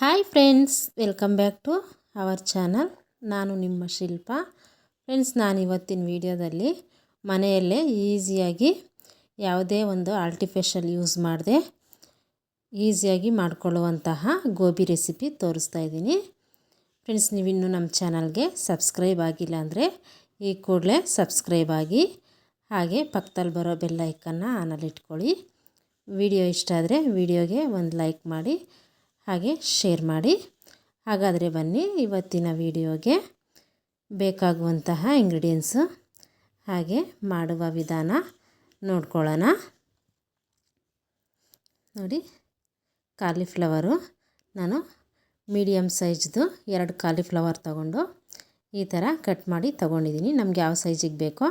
Hi friends, welcome back to our channel. ನಾನು ನಿಮ್ಮ ಶಿಲ್ಪ. Friends, ನಾನು ಇವತ್ತಿನ ವಿಡಿಯೋದಲ್ಲಿ ಮನೆಯಲ್ಲೇ ಈಸಿಯಾಗಿ ಯಾವುದೇ ಒಂದು ಆರ್ಟಿಫಿಷಿಯಲ್ ಯೂಸ್ ಮಾಡದೆ ಈಸಿಯಾಗಿ ಮಾಡಿಕೊಳ್ಳುವಂತಹ ಗೋಬಿ ರೆಸಿಪಿ ತೋರಿಸ್ತಾ ಇದ್ದೀನಿ. ಫ್ರೆಂಡ್ಸ್, ನೀವಿನ್ನೂ ನಮ್ಮ ಚಾನಲ್ಗೆ ಸಬ್ಸ್ಕ್ರೈಬ್ ಆಗಿಲ್ಲ ಅಂದರೆ ಈ ಕೂಡಲೇ ಸಬ್ಸ್ಕ್ರೈಬ್ ಆಗಿ, ಹಾಗೆ ಪಕ್ಕದಲ್ಲಿ ಬರೋ ಬೆಲ್ ಐಕನ್ನ ಆನಲ್ಲಿ ಇಟ್ಕೊಳ್ಳಿ. ವಿಡಿಯೋ ಇಷ್ಟ ಆದರೆ ವಿಡಿಯೋಗೆ ಒಂದು ಲೈಕ್ ಮಾಡಿ, ಹಾಗೆ ಶೇರ್ ಮಾಡಿ. ಹಾಗಾದರೆ ಬನ್ನಿ ಇವತ್ತಿನ ವಿಡಿಯೋಗೆ ಬೇಕಾಗುವಂತಹ ಇಂಗ್ರೀಡಿಯೆಂಟ್ಸು ಹಾಗೆ ಮಾಡುವ ವಿಧಾನ ನೋಡ್ಕೊಳ್ಳೋಣ. ನೋಡಿ, ಕಾಲಿಫ್ಲವರು ನಾನು ಮೀಡಿಯಮ್ ಸೈಜ್ದು 2 ಕಾಲಿಫ್ಲವರ್ ತೊಗೊಂಡು ಈ ಥರ ಕಟ್ ಮಾಡಿ ತೊಗೊಂಡಿದ್ದೀನಿ. ನಮಗೆ ಯಾವ ಸೈಜಿಗೆ ಬೇಕೋ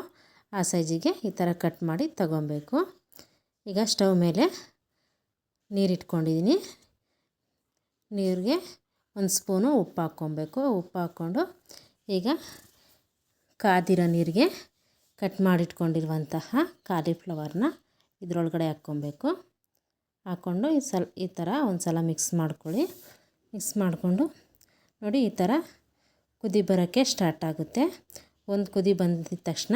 ಆ ಸೈಜಿಗೆ ಈ ಥರ ಕಟ್ ಮಾಡಿ ತೊಗೊಬೇಕು. ಈಗ ಸ್ಟವ್ ಮೇಲೆ ನೀರಿಟ್ಕೊಂಡಿದ್ದೀನಿ. ನೀರಿಗೆ 1 ಸ್ಪೂನು ಉಪ್ಪು ಹಾಕ್ಕೊಬೇಕು. ಉಪ್ಪು ಹಾಕ್ಕೊಂಡು ಈಗ ಕಾದಿರೋ ನೀರಿಗೆ ಕಟ್ ಮಾಡಿಟ್ಕೊಂಡಿರುವಂತಹ ಕಾಲಿಫ್ಲವರ್ನ ಇದರೊಳಗಡೆ ಹಾಕ್ಕೊಬೇಕು. ಹಾಕ್ಕೊಂಡು ಈ ಥರ ಒಂದು ಸಲ ಮಿಕ್ಸ್ ಮಾಡ್ಕೊಳ್ಳಿ. ಮಿಕ್ಸ್ ಮಾಡಿಕೊಂಡು ನೋಡಿ, ಈ ಥರ ಕುದಿ ಬರೋಕ್ಕೆ ಸ್ಟಾರ್ಟ್ ಆಗುತ್ತೆ. ಒಂದು ಕುದಿ ಬಂದಿದ್ದ ತಕ್ಷಣ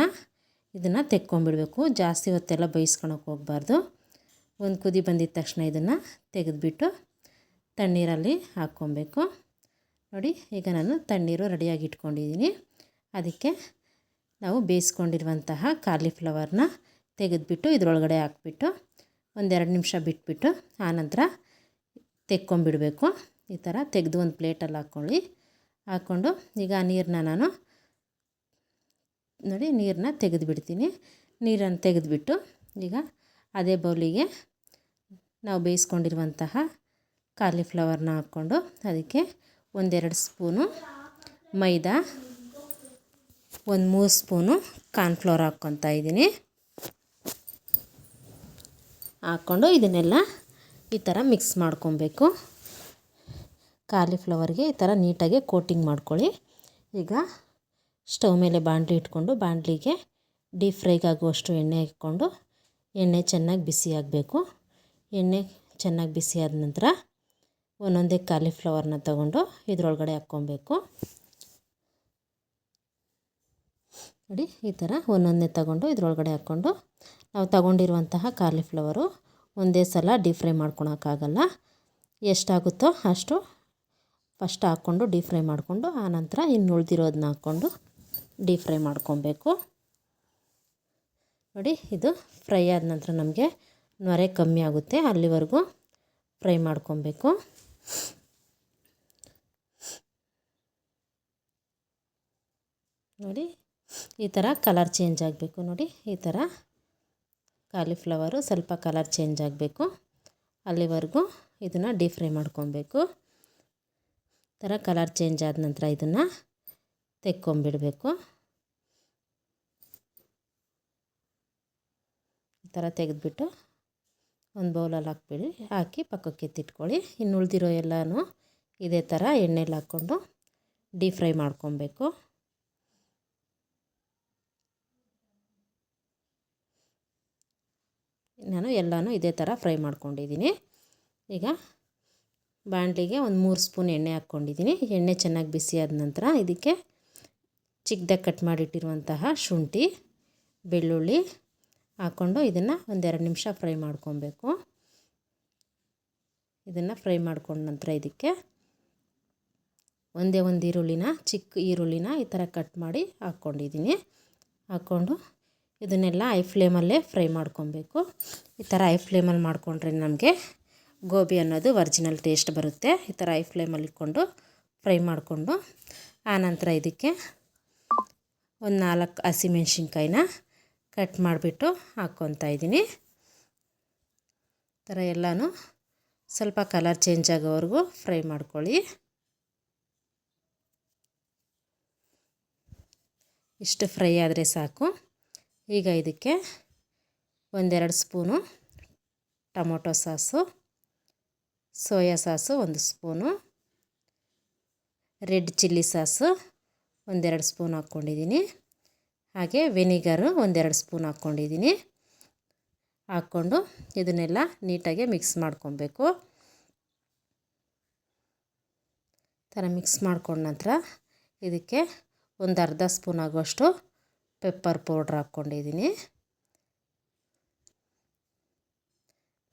ಇದನ್ನು ತೆಕ್ಕೊಂಬಿಡಬೇಕು. ಜಾಸ್ತಿ ಹೊತ್ತೆಲ್ಲ ಬೇಯಿಸ್ಕೊಳಕ್ಕೆ ಹೋಗಬಾರ್ದು. ಒಂದು ಕುದಿ ಬಂದಿದ್ದ ತಕ್ಷಣ ಇದನ್ನು ತೆಗೆದುಬಿಟ್ಟು ತಣ್ಣೀರಲ್ಲಿ ಹಾಕ್ಕೊಬೇಕು. ನೋಡಿ, ಈಗ ನಾನು ತಣ್ಣೀರು ರೆಡಿಯಾಗಿ ಇಟ್ಕೊಂಡಿದ್ದೀನಿ. ಅದಕ್ಕೆ ನಾವು ಬೇಯಿಸ್ಕೊಂಡಿರುವಂತಹ ಕಾಲಿಫ್ಲವರ್ನ ತೆಗೆದುಬಿಟ್ಟು ಇದರೊಳಗಡೆ ಹಾಕ್ಬಿಟ್ಟು 1-2 ನಿಮಿಷ ಬಿಟ್ಬಿಟ್ಟು ಆನಂತರ ತೆಕ್ಕೊಂಬಿಡಬೇಕು. ಈ ಥರ ತೆಗೆದು ಒಂದು ಪ್ಲೇಟಲ್ಲಿ ಹಾಕ್ಕೊಂಡು ಈಗ ನೀರನ್ನ ನಾನು ನೋಡಿ ನೀರನ್ನ ತೆಗೆದುಬಿಡ್ತೀನಿ. ನೀರನ್ನು ತೆಗೆದುಬಿಟ್ಟು ಈಗ ಅದೇ ಬೌಲಿಗೆ ನಾವು ಬೇಯಿಸ್ಕೊಂಡಿರುವಂತಹ ಕಾಲಿಫ್ಲವರ್ನ ಹಾಕ್ಕೊಂಡು ಅದಕ್ಕೆ 1-2 ಸ್ಪೂನು ಮೈದಾ, 1-3 ಸ್ಪೂನು ಕಾರ್ನ್ಫ್ಲವರ್ ಹಾಕ್ಕೊತಾ ಇದ್ದೀನಿ. ಹಾಕ್ಕೊಂಡು ಇದನ್ನೆಲ್ಲ ಈ ಥರ ಮಿಕ್ಸ್ ಮಾಡ್ಕೊಬೇಕು. ಕಾಲಿಫ್ಲವರ್ಗೆ ಈ ಥರ ನೀಟಾಗಿ ಕೋಟಿಂಗ್ ಮಾಡ್ಕೊಳ್ಳಿ. ಈಗ ಸ್ಟವ್ ಮೇಲೆ ಬಾಣಲಿ ಇಟ್ಕೊಂಡು ಬಾಣಲಿಗೆ ಡೀಪ್ ಫ್ರೈಗೆ ಆಗುವಷ್ಟು ಎಣ್ಣೆ ಹಾಕ್ಕೊಂಡು ಎಣ್ಣೆ ಚೆನ್ನಾಗಿ ಬಿಸಿ ಆಗಬೇಕು. ಎಣ್ಣೆ ಚೆನ್ನಾಗಿ ಬಿಸಿ ಆದ ನಂತರ ಒಂದೊಂದೇ ಕಾಲಿಫ್ಲವರ್ನ ತಗೊಂಡು ಇದರೊಳಗಡೆ ಹಾಕ್ಕೊಬೇಕು. ನೋಡಿ, ಈ ಥರ ಒಂದೊಂದೇ ತಗೊಂಡು ಇದರೊಳಗಡೆ ಹಾಕ್ಕೊಂಡು ನಾವು ತಗೊಂಡಿರುವಂತಹ ಕಾಲಿಫ್ಲವರು ಒಂದೇ ಸಲ ಡೀಪ್ ಫ್ರೈ ಮಾಡ್ಕೊಳಕ್ಕಾಗಲ್ಲ. ಎಷ್ಟಾಗುತ್ತೋ ಅಷ್ಟು ಫಸ್ಟ್ ಹಾಕ್ಕೊಂಡು ಡೀಪ್ ಫ್ರೈ ಮಾಡಿಕೊಂಡು ಆನಂತರ ಇನ್ನು ಉಳಿದಿರೋದನ್ನ ಹಾಕ್ಕೊಂಡು ಡೀಪ್ ಫ್ರೈ ಮಾಡ್ಕೊಬೇಕು. ನೋಡಿ, ಇದು ಫ್ರೈ ಆದ ನಂತರ ನಮಗೆ ನೊರೆ ಕಮ್ಮಿ ಆಗುತ್ತೆ, ಅಲ್ಲಿವರೆಗೂ ಫ್ರೈ ಮಾಡ್ಕೊಬೇಕು. ನೋಡಿ, ಈ ಥರ ಕಲರ್ ಚೇಂಜ್ ಆಗಬೇಕು. ನೋಡಿ, ಈ ಥರ ಕಾಲಿಫ್ಲವರು ಸ್ವಲ್ಪ ಕಲರ್ ಚೇಂಜ್ ಆಗಬೇಕು, ಅಲ್ಲಿವರೆಗೂ ಇದನ್ನು ಡೀಪ್ ಫ್ರೈ ಮಾಡ್ಕೊಬೇಕು. ಈ ಥರ ಕಲರ್ ಚೇಂಜ್ ಆದ ನಂತರ ಇದನ್ನು ತೆಕ್ಕೊಂಬಿಡಬೇಕು. ಈ ಥರ ತೆಗೆದುಬಿಟ್ಟು ಒಂದು ಬೌಲಲ್ಲಿ ಹಾಕಿ ಪಕ್ಕಕ್ಕೆ ಎತ್ತಿಟ್ಕೊಳ್ಳಿ. ಇನ್ನು ಉಳಿದಿರೋ ಎಲ್ಲನೂ ಇದೇ ಥರ ಎಣ್ಣೆಲಿ ಹಾಕ್ಕೊಂಡು ಡೀಪ್ ಫ್ರೈ ಮಾಡ್ಕೊಬೇಕು. ನಾನು ಎಲ್ಲನೂ ಇದೇ ಥರ ಫ್ರೈ ಮಾಡ್ಕೊಂಡಿದ್ದೀನಿ. ಈಗ ಬಾಣಲಿಗೆ 3 ಸ್ಪೂನ್ ಎಣ್ಣೆ ಹಾಕ್ಕೊಂಡಿದ್ದೀನಿ. ಎಣ್ಣೆ ಚೆನ್ನಾಗಿ ಬಿಸಿ ಆದ ನಂತರ ಇದಕ್ಕೆ ಚಿಕ್ಕದಾಗಿ ಕಟ್ ಮಾಡಿಟ್ಟಿರುವಂತಹ ಶುಂಠಿ, ಬೆಳ್ಳುಳ್ಳಿ ಹಾಕ್ಕೊಂಡು ಇದನ್ನು 1-2 ನಿಮಿಷ ಫ್ರೈ ಮಾಡ್ಕೊಬೇಕು. ಇದನ್ನು ಫ್ರೈ ಮಾಡ್ಕೊಂಡ ನಂತರ ಇದಕ್ಕೆ ಒಂದೇ ಒಂದು ಈರುಳ್ಳಿನ, ಚಿಕ್ಕ ಈರುಳ್ಳಿನ ಈ ಥರ ಕಟ್ ಮಾಡಿ ಹಾಕ್ಕೊಂಡಿದ್ದೀನಿ. ಹಾಕ್ಕೊಂಡು ಇದನ್ನೆಲ್ಲ ಐ ಫ್ಲೇಮಲ್ಲೇ ಫ್ರೈ ಮಾಡ್ಕೊಬೇಕು. ಈ ಥರ ಐ ಫ್ಲೇಮಲ್ಲಿ ಮಾಡಿಕೊಂಡ್ರೆ ನಮಗೆ ಗೋಬಿ ಅನ್ನೋದು ಒರಿಜಿನಲ್ ಟೇಸ್ಟ್ ಬರುತ್ತೆ. ಈ ಥರ ಐ ಫ್ಲೇಮಲ್ಲಿ ಇಟ್ಕೊಂಡು ಫ್ರೈ ಮಾಡಿಕೊಂಡು ಆನಂತರ ಇದಕ್ಕೆ 4 ಹಸಿಮೆಣ್ಸಿನ್ಕಾಯಿನ ಕಟ್ ಮಾಡಿಬಿಟ್ಟು ಹಾಕ್ಕೊತಾ ಇದ್ದೀನಿ. ಈ ಥರ ಎಲ್ಲನೂ ಸ್ವಲ್ಪ ಕಲರ್ ಚೇಂಜ್ ಆಗೋವರೆಗೂ ಫ್ರೈ ಮಾಡ್ಕೊಳ್ಳಿ. ಇಷ್ಟು ಫ್ರೈ ಆದರೆ ಸಾಕು. ಈಗ ಇದಕ್ಕೆ 1-2 spoon tomato sauce, soya sauce 1 spoon, red chilli sauce 1-2 spoon ಹಾಕ್ಕೊಂಡಿದ್ದೀನಿ. ಹಾಗೆ ವೆನಿಗರು 1-2 ಸ್ಪೂನ್ ಹಾಕ್ಕೊಂಡಿದ್ದೀನಿ. ಹಾಕ್ಕೊಂಡು ಇದನ್ನೆಲ್ಲ ನೀಟಾಗಿ ಮಿಕ್ಸ್ ಮಾಡ್ಕೊಬೇಕು. ಥರ ಮಿಕ್ಸ್ ಮಾಡ್ಕೊಂಡ ನಂತರ ಇದಕ್ಕೆ ಒಂದು ಅರ್ಧ ಸ್ಪೂನ್ ಆಗುವಷ್ಟು ಪೆಪ್ಪರ್ ಪೌಡ್ರ್ ಹಾಕ್ಕೊಂಡಿದ್ದೀನಿ.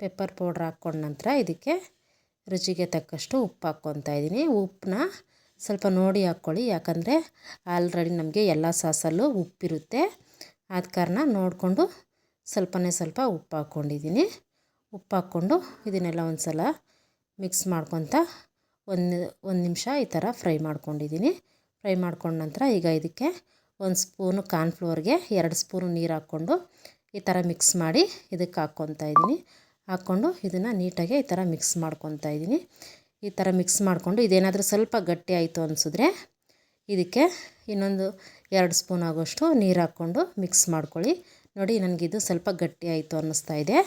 ಪೆಪ್ಪರ್ ಪೌಡ್ರ್ ಹಾಕ್ಕೊಂಡ ನಂತರ ಇದಕ್ಕೆ ರುಚಿಗೆ ತಕ್ಕಷ್ಟು ಉಪ್ಪು ಹಾಕ್ಕೊತಾ ಇದ್ದೀನಿ. ಉಪ್ಪನ್ನ ಸ್ವಲ್ಪ ನೋಡಿ ಹಾಕ್ಕೊಳ್ಳಿ, ಯಾಕಂದರೆ ಆಲ್ರೆಡಿ ನಮಗೆ ಎಲ್ಲ ಸಾಸಲ್ಲೂ ಉಪ್ಪಿರುತ್ತೆ. ಆದ ಕಾರಣ ನೋಡಿಕೊಂಡು ಸ್ವಲ್ಪನೇ ಸ್ವಲ್ಪ ಉಪ್ಪು ಹಾಕ್ಕೊಂಡಿದ್ದೀನಿ. ಉಪ್ಪು ಹಾಕ್ಕೊಂಡು ಇದನ್ನೆಲ್ಲ ಒಂದು ಸಲ ಮಿಕ್ಸ್ ಮಾಡ್ಕೊತ ಒಂದು ನಿಮಿಷ ಈ ಥರ ಫ್ರೈ ಮಾಡ್ಕೊಂಡಿದ್ದೀನಿ. ಫ್ರೈ ಮಾಡ್ಕೊಂಡ ನಂತರ ಈಗ ಇದಕ್ಕೆ ಒಂದು ಸ್ಪೂನು ಕಾರ್ನ್ಫ್ಲೋರ್ಗೆ 2 ಸ್ಪೂನು ನೀರು ಹಾಕ್ಕೊಂಡು ಈ ಥರ ಮಿಕ್ಸ್ ಮಾಡಿ ಇದಕ್ಕೆ ಹಾಕ್ಕೊತಾ ಇದ್ದೀನಿ. ಹಾಕ್ಕೊಂಡು ಇದನ್ನು ನೀಟಾಗಿ ಈ ಥರ ಮಿಕ್ಸ್ ಮಾಡ್ಕೊತಾ ಇದ್ದೀನಿ. ಈ ಥರ ಮಿಕ್ಸ್ ಮಾಡಿಕೊಂಡು ಇದೇನಾದರೂ ಸ್ವಲ್ಪ ಗಟ್ಟಿ ಆಯಿತು ಅನಿಸಿದ್ರೆ ಇದಕ್ಕೆ ಇನ್ನೊಂದು 2 ಸ್ಪೂನ್ ಆಗೋಷ್ಟು ನೀರು ಹಾಕ್ಕೊಂಡು ಮಿಕ್ಸ್ ಮಾಡ್ಕೊಳ್ಳಿ. ನೋಡಿ, ನನಗಿದು ಸ್ವಲ್ಪ ಗಟ್ಟಿ ಆಯಿತು ಅನ್ನಿಸ್ತಾ ಇದೆ.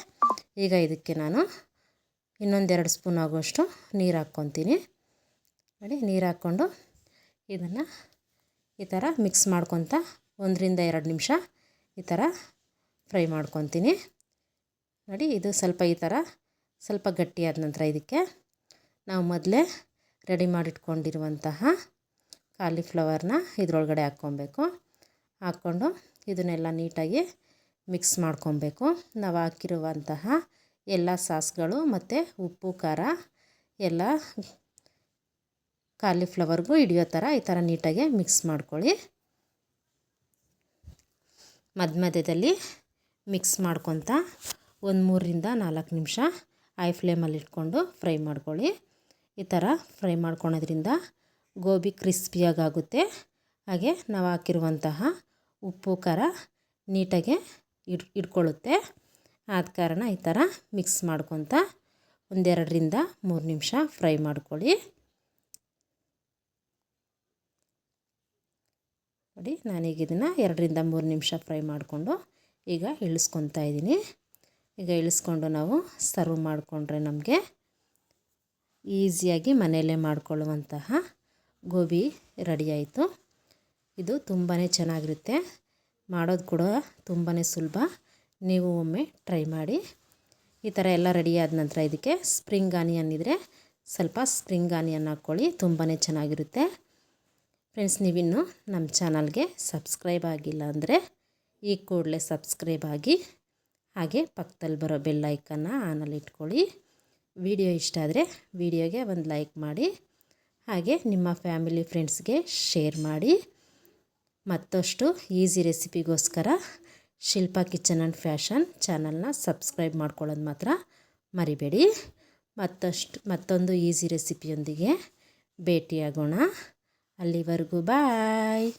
ಈಗ ಇದಕ್ಕೆ ನಾನು ಇನ್ನೊಂದು 2 ಸ್ಪೂನ್ ಆಗೋಷ್ಟು ನೀರು ಹಾಕ್ಕೊತೀನಿ. ನೋಡಿ, ನೀರು ಹಾಕ್ಕೊಂಡು ಇದನ್ನು ಈ ಥರ ಮಿಕ್ಸ್ ಮಾಡ್ಕೊತ 1 ರಿಂದ 2 ನಿಮಿಷ ಈ ಥರ ಫ್ರೈ ಮಾಡ್ಕೊತೀನಿ. ನೋಡಿ, ಇದು ಸ್ವಲ್ಪ ಈ ಥರ ಸ್ವಲ್ಪ ಗಟ್ಟಿಯಾದ ನಂತರ ಇದಕ್ಕೆ ನಾವು ಮೊದಲೇ ರೆಡಿ ಮಾಡಿಟ್ಕೊಂಡಿರುವಂತಹ ಕಾಲಿಫ್ಲವರ್ನ ಇದರೊಳಗಡೆ ಹಾಕ್ಕೊಬೇಕು. ಹಾಕ್ಕೊಂಡು ಇದನ್ನೆಲ್ಲ ನೀಟಾಗಿ ಮಿಕ್ಸ್ ಮಾಡ್ಕೊಬೇಕು. ನಾವು ಹಾಕಿರುವಂತಹ ಎಲ್ಲ ಸಾಸ್ಗಳು ಮತ್ತು ಉಪ್ಪು ಖಾರ ಎಲ್ಲ ಕಾಲಿಫ್ಲವರ್ಗೂ ಹಿಡಿಯೋ ಥರ ಈ ಥರ ನೀಟಾಗಿ ಮಿಕ್ಸ್ ಮಾಡ್ಕೊಳ್ಳಿ. ಮಧ್ಯದಲ್ಲಿ ಮಿಕ್ಸ್ ಮಾಡ್ಕೊತ ಒಂದು 3 ರಿಂದ 4 ನಿಮಿಷ ಹೈ ಫ್ಲೇಮಲ್ಲಿ ಇಟ್ಕೊಂಡು ಫ್ರೈ ಮಾಡ್ಕೊಳ್ಳಿ. ಈ ಥರ ಫ್ರೈ ಮಾಡ್ಕೊಳೋದ್ರಿಂದ ಗೋಬಿ ಕ್ರಿಸ್ಪಿಯಾಗುತ್ತೆ. ಹಾಗೆ ನಾವು ಹಾಕಿರುವಂತಹ ಉಪ್ಪು ಖಾರ ನೀಟಾಗಿ ಇಟ್ಕೊಳ್ಳುತ್ತೆ. ಆದ ಕಾರಣ ಈ ಥರ ಮಿಕ್ಸ್ ಮಾಡ್ಕೊತ 1-2 ರಿಂದ 3 ನಿಮಿಷ ಫ್ರೈ ಮಾಡ್ಕೊಳ್ಳಿ. ನೋಡಿ, ನಾನೀಗ ಇದನ್ನು 2 ರಿಂದ 3 ನಿಮಿಷ ಫ್ರೈ ಮಾಡಿಕೊಂಡು ಈಗ ಇಳಿಸ್ಕೊತಾ ಇದ್ದೀನಿ. ಈಗ ಇಳಿಸ್ಕೊಂಡು ನಾವು ಸರ್ವ್ ಮಾಡಿಕೊಂಡ್ರೆ ನಮಗೆ ಈಸಿಯಾಗಿ ಮನೆಯಲ್ಲೇ ಮಾಡಿಕೊಳ್ಳುವಂತಹ ಗೋಬಿ ರೆಡಿ ಆಯಿತು. ಇದು ತುಂಬಾ ಚೆನ್ನಾಗಿರುತ್ತೆ, ಮಾಡೋದು ಕೂಡ ತುಂಬಾ ಸುಲಭ. ನೀವು ಒಮ್ಮೆ ಟ್ರೈ ಮಾಡಿ. ಈ ಥರ ಎಲ್ಲ ರೆಡಿ ಆದ ನಂತರ ಇದಕ್ಕೆ ಸ್ಪ್ರಿಂಗ್ ಆನಿಯನ್ ಇದ್ದರೆ ಸ್ವಲ್ಪ ಸ್ಪ್ರಿಂಗ್ ಆನಿಯನ್ ಹಾಕ್ಕೊಳ್ಳಿ, ತುಂಬಾ ಚೆನ್ನಾಗಿರುತ್ತೆ. ಫ್ರೆಂಡ್ಸ್, ನೀವಿನ್ನೂ ನಮ್ಮ ಚಾನಲ್ಗೆ ಸಬ್ಸ್ಕ್ರೈಬ್ ಆಗಿಲ್ಲ ಅಂದರೆ ಈ ಕೂಡಲೇ ಸಬ್ಸ್ಕ್ರೈಬ್ ಆಗಿ, ಹಾಗೆ ಪಕ್ಕದಲ್ಲಿ ಬರೋ ಬೆಲ್ ಐಕನ್ನ ಆನಲ್ಲಿ ಇಟ್ಕೊಳ್ಳಿ. ವಿಡಿಯೋ ಇಷ್ಟ ಆದರೆ ವಿಡಿಯೋಗೆ ಒಂದು ಲೈಕ್ ಮಾಡಿ, ಹಾಗೆ ನಿಮ್ಮ ಫ್ಯಾಮಿಲಿ ಫ್ರೆಂಡ್ಸ್ಗೆ ಶೇರ್ ಮಾಡಿ. ಮತ್ತಷ್ಟು ಈಸಿ ರೆಸಿಪಿಗೋಸ್ಕರ ಶಿಲ್ಪಾ ಕಿಚನ್ ಆ್ಯಂಡ್ ಫ್ಯಾಷನ್ ಚಾನಲ್ನ ಸಬ್ಸ್ಕ್ರೈಬ್ ಮಾಡ್ಕೊಳ್ಳೋದು ಮಾತ್ರ ಮರಿಬೇಡಿ. ಮತ್ತೊಂದು ಈಸಿ ರೆಸಿಪಿಯೊಂದಿಗೆ ಭೇಟಿಯಾಗೋಣ. ಅಲ್ಲಿವರೆಗೂ ಬಾಯ್.